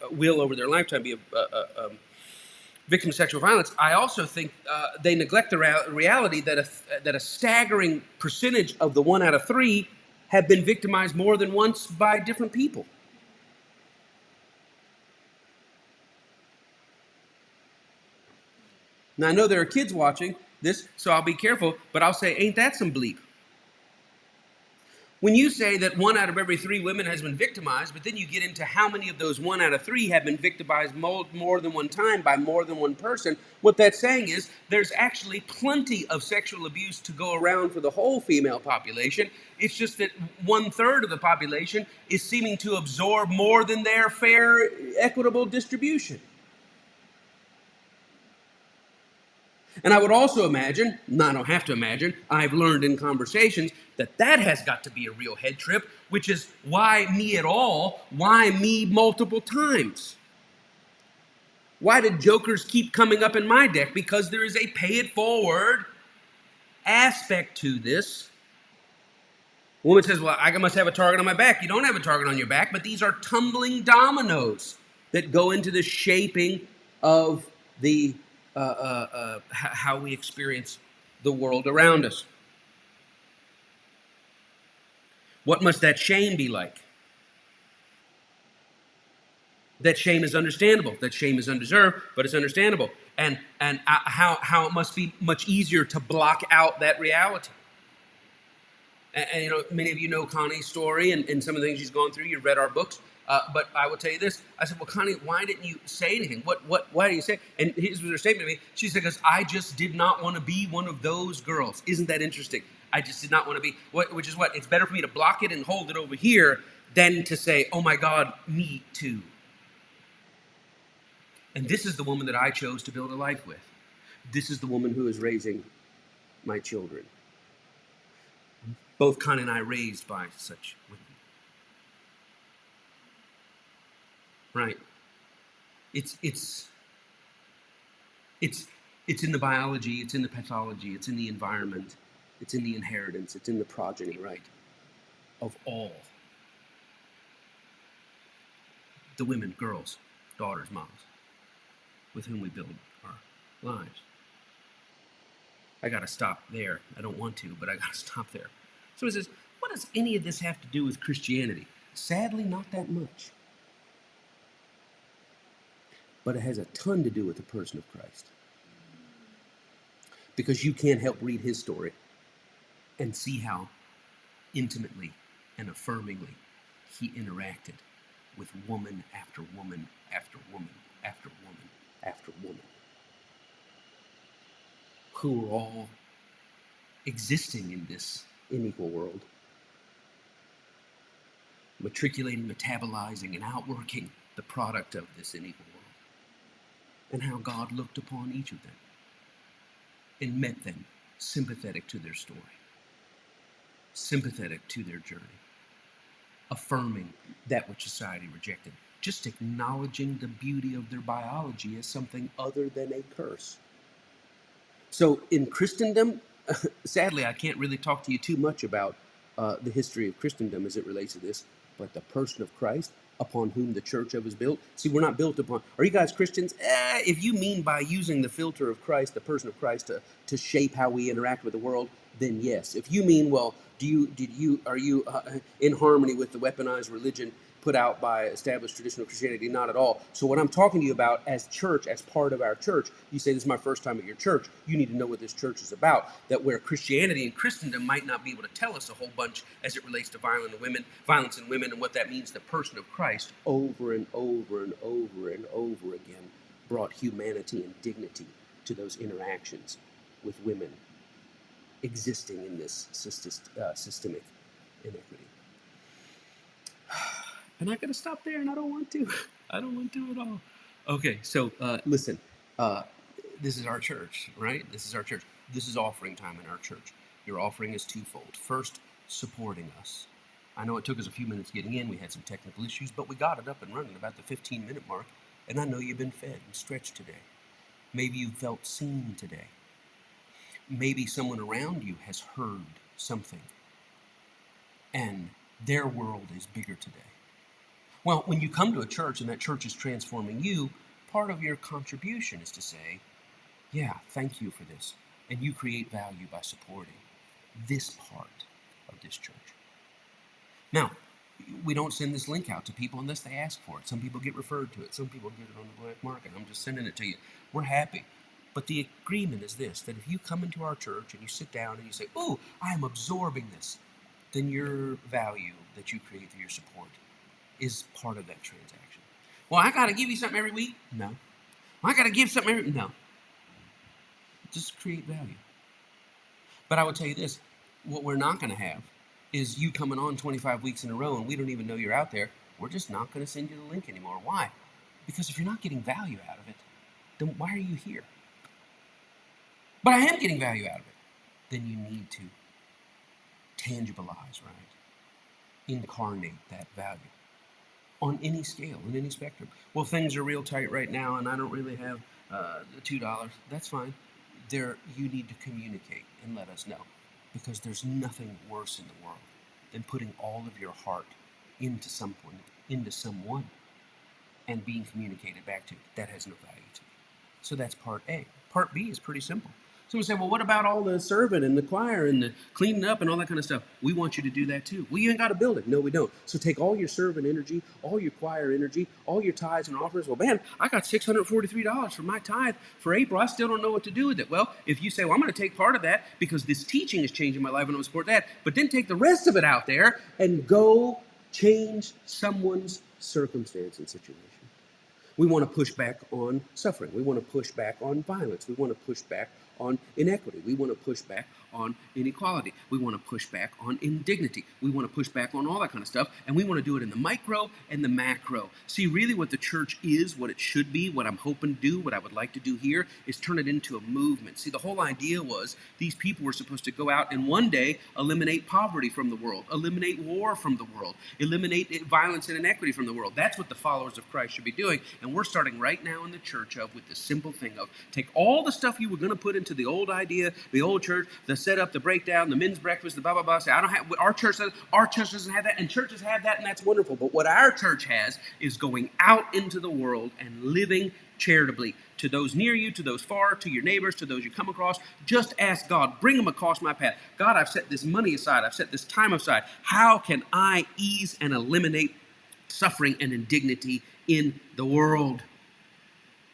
will over their lifetime be a victim of sexual violence, I also think they neglect the reality that a staggering percentage of the 1 out of 3 have been victimized more than once by different people. Now, I know there are kids watching this, so I'll be careful, but I'll say, ain't that some bleep? When you say that 1 out of every 3 women has been victimized, but then you get into how many of those 1 out of 3 have been victimized more than one time by more than one person, what that's saying is there's actually plenty of sexual abuse to go around for the whole female population. It's just that 1/3 of the population is seeming to absorb more than their fair, equitable distribution. And I would also imagine, no, I don't have to imagine, I've learned in conversations that has got to be a real head trip, which is why me at all? Why me multiple times? Why did jokers keep coming up in my deck? Because there is a pay it forward aspect to this A woman says, well, I must have a target on my back. You don't have a target on your back, but these are tumbling dominoes that go into the shaping of the how we experience the world around us. What must that shame be like? That shame is understandable. That shame is undeserved, but it's understandable. And how it must be much easier to block out that reality. And you know, many of you know Connie's story and some of the things she's gone through. You've read our books. But I will tell you this. I said, well, Connie, why didn't you say anything? Why did you say? And here's her statement to me. She said, because I just did not want to be one of those girls. Isn't that interesting? I just did not want to be, which is what? It's better for me to block it and hold it over here than to say, oh my God, me too. And this is the woman that I chose to build a life with. This is the woman who is raising my children. Both Connie and I raised by such women. Right? It's it's it's it's in the biology, it's in the pathology, it's in the environment, it's in the inheritance, it's in the progeny, right? Of all the women, girls, daughters, moms, with whom we build our lives. I got to stop there. I don't want to, but I got to stop there. Someone says, what does any of this have to do with Christianity? Sadly, not that much. But it has a ton to do with the person of Christ. Because you can't help read his story and see how intimately and affirmingly he interacted with woman after woman after woman after woman after woman, who are all existing in this unequal world, matriculating, metabolizing, and outworking the product of this unequal world. And how God looked upon each of them and met them sympathetic to their story, sympathetic to their journey, affirming that which society rejected, just acknowledging the beauty of their biology as something other than a curse. So in Christendom, sadly, I can't really talk to you too much about the history of Christendom as it relates to this, but the person of Christ, upon whom the church of is built. See, we're not built upon. Are you guys Christians? If you mean by using the filter of Christ, the person of Christ, to shape how we interact with the world, then yes. If you mean, well, are you in harmony with the weaponized religion put out by established traditional Christianity? Not at all. So what I'm talking to you about as church, as part of our church, you say, this is my first time at your church, you need to know what this church is about. That where Christianity and Christendom might not be able to tell us a whole bunch as it relates to violence in women and what that means, the person of Christ over and over and over and over again brought humanity and dignity to those interactions with women existing in this systemic inequity. And I gotta stop there, and I don't want to. I don't want to at all. Okay, so listen. This is our church, right? This is our church. This is offering time in our church. Your offering is twofold. First, supporting us. I know it took us a few minutes getting in. We had some technical issues, but we got it up and running about the 15-minute mark. And I know you've been fed and stretched today. Maybe you felt seen today. Maybe someone around you has heard something, and their world is bigger today. Well, when you come to a church and that church is transforming you, part of your contribution is to say, yeah, thank you for this. And you create value by supporting this part of this church. Now, we don't send this link out to people unless they ask for it. Some people get referred to it. Some people get it on the black market. I'm just sending it to you. We're happy. But the agreement is this, that if you come into our church and you sit down and you say, oh, I'm absorbing this, then your value that you create through your support is part of that transaction. Well, I got to give you something every week? No. I got to give something every... No. Just create value. But I would tell you this, what we're not going to have is you coming on 25 weeks in a row and we don't even know you're out there. We're just not going to send you the link anymore. Why? Because if you're not getting value out of it, then why are you here? But I am getting value out of it. Then you need to tangibilize, right? Incarnate that value on any scale, in any spectrum. Well, things are real tight right now and I don't really have the $2. That's fine. You need to communicate and let us know, because there's nothing worse in the world than putting all of your heart into someone, and being communicated back to. That has no value to you. So that's part A. Part B is pretty simple. Someone say, well, what about all the serving and the choir and the cleaning up and all that kind of stuff? We want you to do that too. Well, you ain't got to build it. No, we don't. So take all your serving energy, all your choir energy, all your tithes and offers. Well, man, I got $643 for my tithe for April. I still don't know what to do with it. Well, if you say, well, I'm going to take part of that because this teaching is changing my life and I'm going to support that, but then take the rest of it out there and go change someone's circumstance and situation. We want to push back on suffering. We want to push back on violence. We want to push back on inequity. We want to push back on inequality. We want to push back on indignity. We want to push back on all that kind of stuff. And we want to do it in the micro and the macro. See, really what the church is, what it should be, what I'm hoping to do, what I would like to do here, is turn it into a movement. See, the whole idea was these people were supposed to go out and one day eliminate poverty from the world, eliminate war from the world, eliminate violence and inequity from the world. That's what the followers of Christ should be doing. And we're starting right now in the church with the simple thing of take all the stuff you were going to put into the old idea, the old church, the setup, the breakdown, the men's breakfast, the blah, blah, blah. Say, I don't have, our church doesn't have that, and churches have that, and that's wonderful. But what our church has is going out into the world and living charitably to those near you, to those far, to your neighbors, to those you come across. Just ask God, bring them across my path. God, I've set this money aside. I've set this time aside. How can I ease and eliminate suffering and indignity in the world?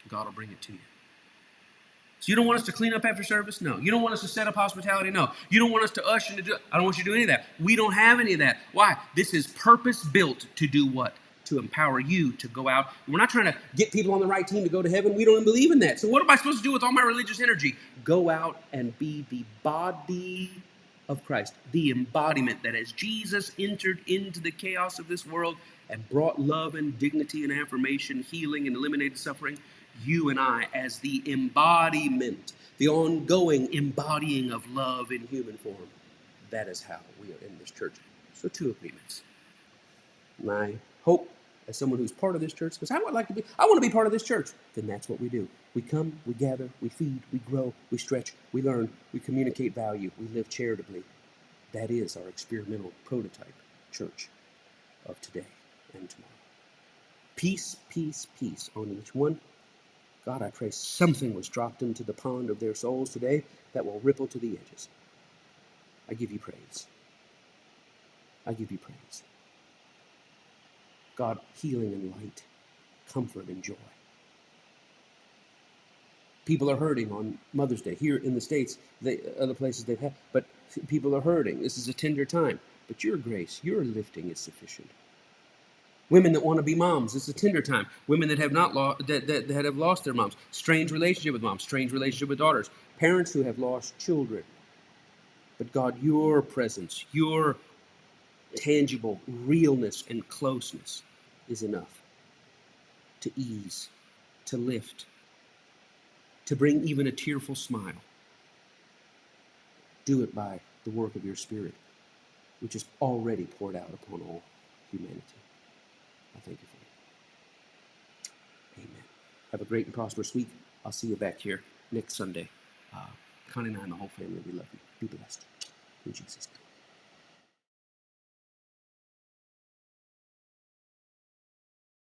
God will bring it to you. So you don't want us to clean up after service? No. You don't want us to set up hospitality? No. You don't want us to usher and to do, I don't want you to do any of that. We don't have any of that. Why? This is purpose built to do what? To empower you to go out. We're not trying to get people on the right team to go to heaven. We don't believe in that. So what am I supposed to do with all my religious energy? Go out and be the body of Christ, the embodiment that as Jesus entered into the chaos of this world and brought love and dignity and affirmation, healing and eliminated suffering, you and I as the embodiment, the ongoing embodying of love in human form. That is how we are in this church. So 2 agreements. My hope as someone who's part of this church, because I want to be part of this church, then that's what we do. We come, we gather, we feed, we grow, we stretch, we learn, we communicate value, we live charitably. That is our experimental prototype church of today and tomorrow. Peace, peace, peace on each one. God, I pray something was dropped into the pond of their souls today that will ripple to the edges. I give you praise. I give you praise. God, healing and light, comfort and joy. People are hurting on Mother's Day. Here in the States, other places they've had, but people are hurting. This is a tender time. But your grace, your lifting is sufficient. Women that want to be moms, it's a tender time. Women that have not that have lost their moms, strange relationship with moms, strange relationship with daughters, parents who have lost children. But God, your presence, your tangible realness and closeness is enough to ease, to lift, to bring even a tearful smile. Do it by the work of your Spirit, which is already poured out upon all humanity. I thank you for it. Amen. Have a great and prosperous week. I'll see you back here next Sunday. Connie and I and the whole family, we love you. Be blessed. In Jesus' name.